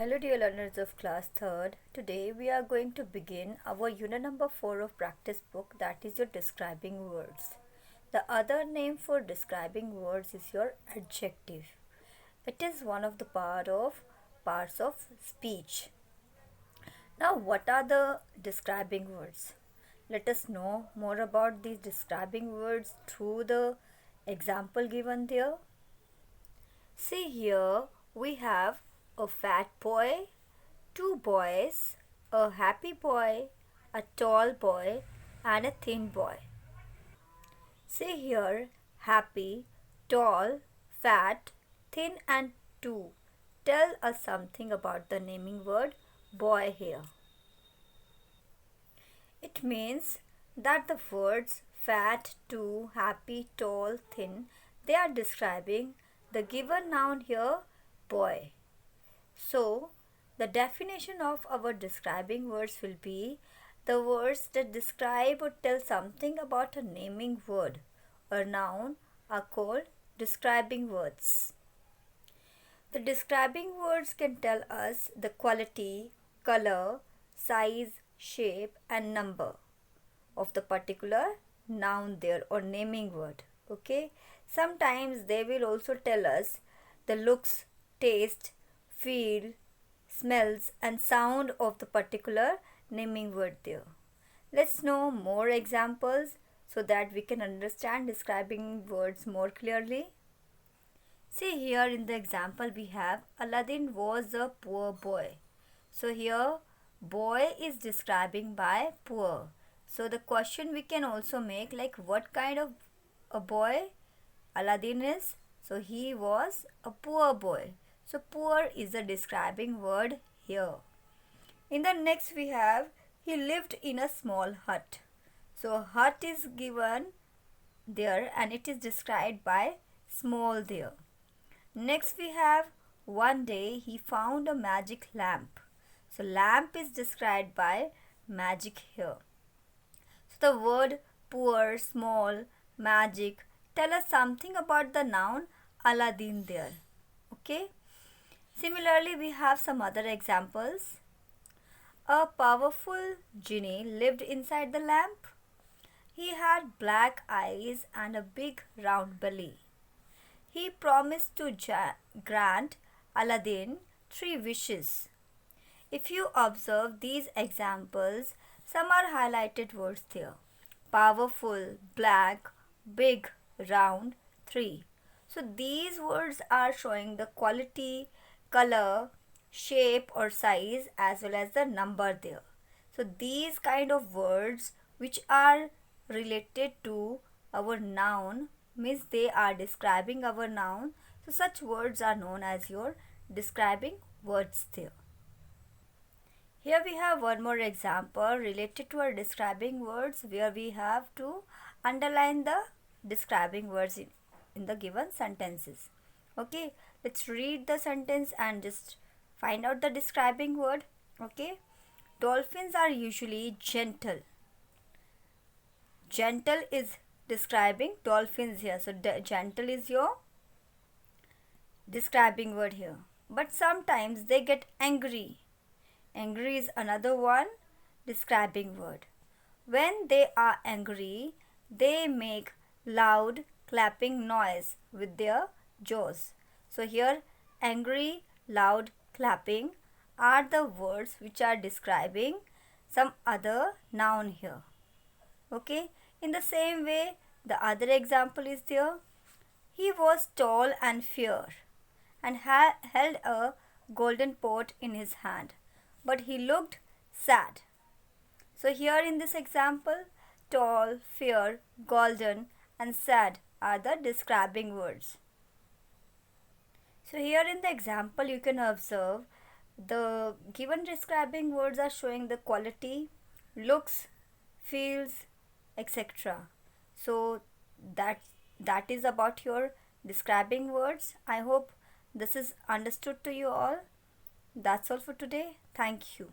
Hello dear learners of class 3rd. Today we are going to begin our unit number 4 of practice book, that is your describing words. The other name for describing words is your adjective. It is one of the parts of speech. Now what are the describing words? Let us know more about these describing words through the example given there. See here we have a fat boy, two boys, a happy boy, a tall boy, and a thin boy. See here happy, tall, fat, thin, and two. Tell us something about the naming word boy here. It means that the words fat, two, happy, tall, thin, they are describing the given noun here, boy. So, the definition of our describing words will be the words that describe or tell something about a naming word or noun are called describing words. The describing words can tell us the quality, color, size, shape, and number of the particular noun there or naming word. Okay, sometimes they will also tell us the looks, taste, feel, smells, and sound of the particular naming word there. Let's know more examples so that we can understand describing words more clearly. See here in the example we have Aladdin was a poor boy. So here boy is describing by poor. So the question we can also make like what kind of a boy Aladdin is. So he was a poor boy. So poor is a describing word here. In the next we have he lived in a small hut. So hut is given there and it is described by small there. Next we have one day he found a magic lamp. So lamp is described by magic here. So the word poor, small, magic tell us something about the noun Aladdin there. Okay. Similarly we have some other examples. A powerful genie lived inside the lamp. He had black eyes and a big round belly. He promised to grant Aladdin 3 wishes. If you observe these examples, some are highlighted words there. Powerful, black, big, round, 3. So these words are showing the quality, color, shape or size as well as the number there. So these kind of words which are related to our noun means they are describing our noun. So such words are known as your describing words there. Here we have one more example related to our describing words where we have to underline the describing words in the given sentences. Okay, let's read the sentence and just find out the describing word. Okay, dolphins are usually gentle. Gentle is describing dolphins here. So gentle is your describing word here. But sometimes they get angry. Angry is another one describing word. When they are angry, they make loud clapping noise with their jaws. So here angry, loud, clapping are the words which are describing some other noun here. Okay, in the same way the other example is there. He was tall and fair and held a golden pot in his hand, but he looked sad. So here in this example, tall, fair, golden and sad are the describing words. So here in the example you can observe the given describing words are showing the quality, looks, feels, etc. So that is about your describing words. I hope this is understood to you all. That's all for today. Thank you.